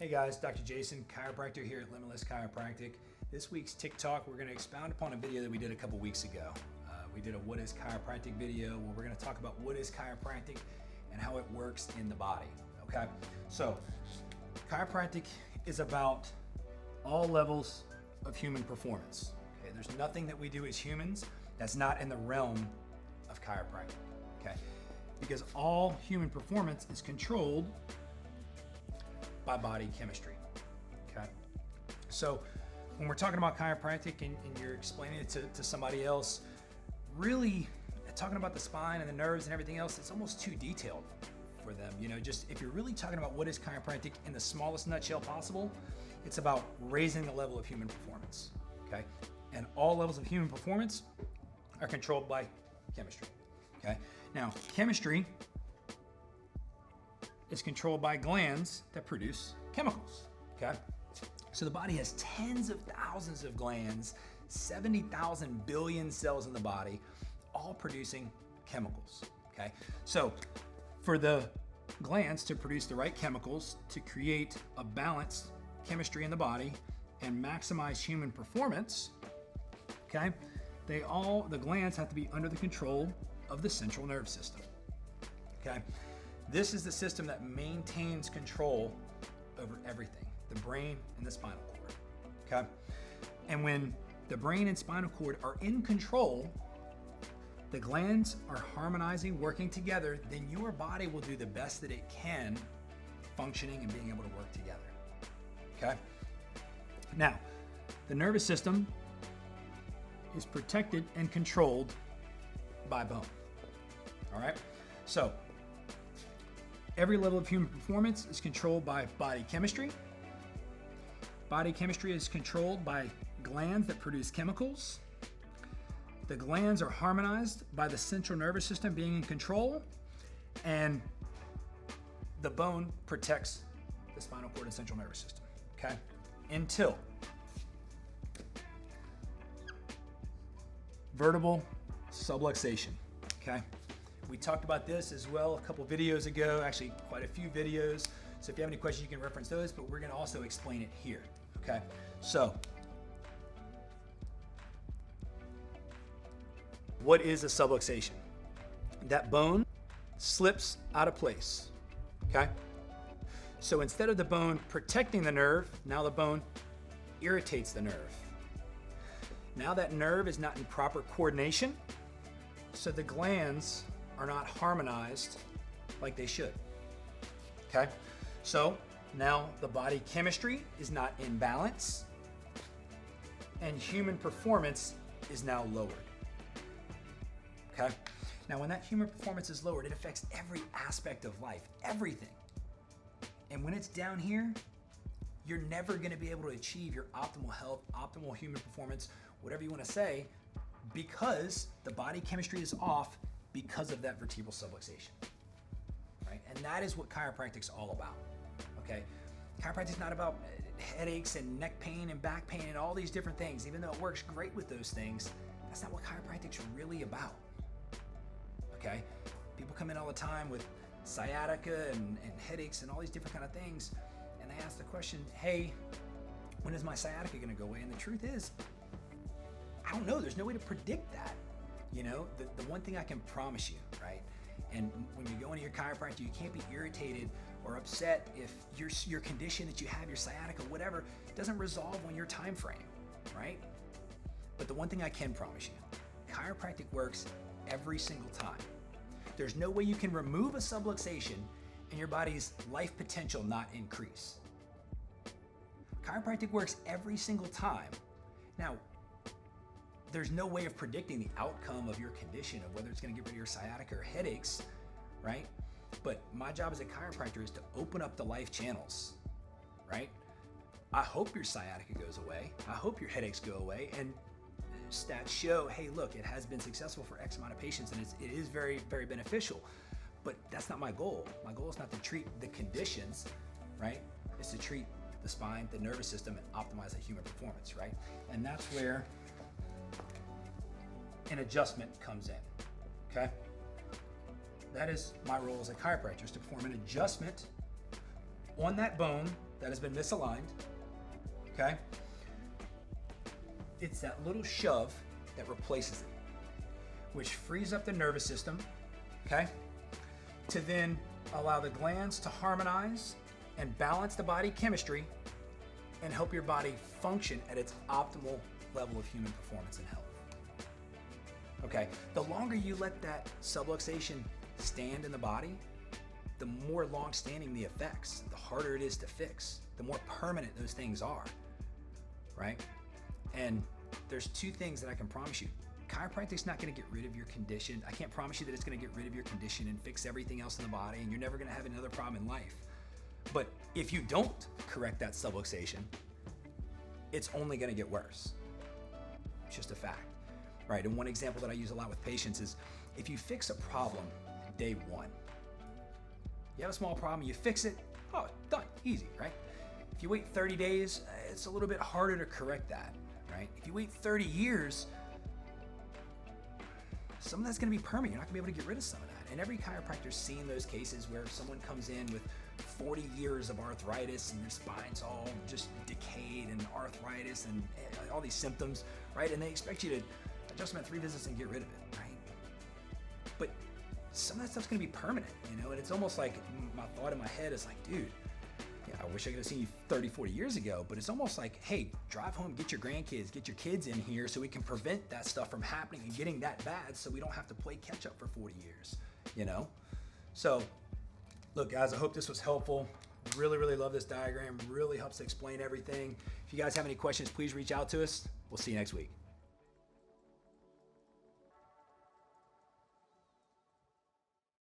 Hey guys, Dr. Jason, chiropractor here at Limitless Chiropractic. This week's TikTok, we're going to expound upon a video that we did a couple weeks ago. We did a What is Chiropractic video where we're going to talk about what is chiropractic and how it works in the body. Okay, so chiropractic is about all levels of human performance. Okay, there's nothing that we do as humans that's not in the realm of chiropractic. Okay, because all human performance is controlled by body chemistry. Okay, so when we're talking about chiropractic and you're explaining it to somebody else, really talking about the spine and the nerves and everything else, it's almost too detailed for them. You know, just if you're really talking about what is chiropractic in the smallest nutshell possible, it's about raising the level of human performance. Okay, and all levels of human performance are controlled by chemistry. Okay, now chemistry is controlled by glands that produce chemicals. Okay, so the body has tens of thousands of glands, 70,000 billion cells in the body, all producing chemicals. Okay, so for the glands to produce the right chemicals to create a balanced chemistry in the body and maximize human performance, okay, the glands have to be under the control of the central nervous system. Okay, this is the system that maintains control over everything, the brain and the spinal cord. Okay, and when the brain and spinal cord are in control, the glands are harmonizing, working together, then your body will do the best that it can, functioning and being able to work together. Okay, now the nervous system is protected and controlled by bone. All right, so every level of human performance is controlled by body chemistry. Body chemistry is controlled by glands that produce chemicals. The glands are harmonized by the central nervous system being in control, and the bone protects the spinal cord and central nervous system. Okay, until vertebral subluxation. Okay, we talked about this as well a couple videos ago, actually quite a few videos. So if you have any questions, you can reference those, but we're going to also explain it here. Okay, so what is a subluxation? That bone slips out of place. Okay, so instead of the bone protecting the nerve, now the bone irritates the nerve. Now that nerve is not in proper coordination, so the glands are not harmonized like they should. Okay, so now the body chemistry is not in balance and human performance is now lowered. Okay, now when that human performance is lowered, it affects every aspect of life, everything. And when it's down here, you're never going to be able to achieve your optimal health, optimal human performance, whatever you want to say, because the body chemistry is off because of that vertebral subluxation, right? And that is what chiropractic's all about, okay? Chiropractic's not about headaches and neck pain and back pain and all these different things. Even though it works great with those things, that's not what chiropractic's really about, okay? People come in all the time with sciatica and headaches and all these different kind of things, and they ask the question, hey, when is my sciatica gonna go away? And the truth is, I don't know, there's no way to predict that. You know, the one thing I can promise you, right? And when you go into your chiropractor, you can't be irritated or upset if your condition that you have, your sciatica, whatever, doesn't resolve on your time frame, right? But the one thing I can promise you, chiropractic works every single time. There's no way you can remove a subluxation and your body's life potential not increase. Chiropractic works every single time. Now, there's no way of predicting the outcome of your condition, of whether it's going to get rid of your sciatica or headaches, right? But my job as a chiropractor is to open up the life channels, right? I hope your sciatica goes away. I hope your headaches go away. And stats show, hey, look, it has been successful for X amount of patients, and it is very, very beneficial. But that's not my goal. My goal is not to treat the conditions, right? It's to treat the spine, the nervous system, and optimize the human performance, right? And that's where an adjustment comes in, okay? That is my role as a chiropractor, is to perform an adjustment on that bone that has been misaligned, okay? It's that little shove that replaces it, which frees up the nervous system, okay? To then allow the glands to harmonize and balance the body chemistry and help your body function at its optimal level of human performance and health. Okay, the longer you let that subluxation stand in the body, the more long-standing the effects, the harder it is to fix, the more permanent those things are, right? And there's two things that I can promise you. Chiropractic's not gonna get rid of your condition. I can't promise you that it's gonna get rid of your condition and fix everything else in the body, and you're never gonna have another problem in life. But if you don't correct that subluxation, it's only gonna get worse. It's just a fact, right? And one example that I use a lot with patients is if you fix a problem day one, you have a small problem, you fix it, oh, done, easy, right? If you wait 30 days, it's a little bit harder to correct that, right? If you wait 30 years, some of that's gonna be permanent. You're not gonna be able to get rid of some of that. And every chiropractor's seen those cases where someone comes in with 40 years of arthritis and their spine's all just decayed and arthritis and all these symptoms, right? And they expect you to adjust them at 3 visits and get rid of it, right? But some of that stuff's gonna be permanent, you know? And it's almost like my thought in my head is like, dude, yeah, I wish I could have seen you 30, 40 years ago, but it's almost like, hey, drive home, get your grandkids, get your kids in here so we can prevent that stuff from happening and getting that bad so we don't have to play catch up for 40 years, you know? So, look, guys, I hope this was helpful. Really, really love this diagram. Really helps to explain everything. If you guys have any questions, please reach out to us. We'll see you next week.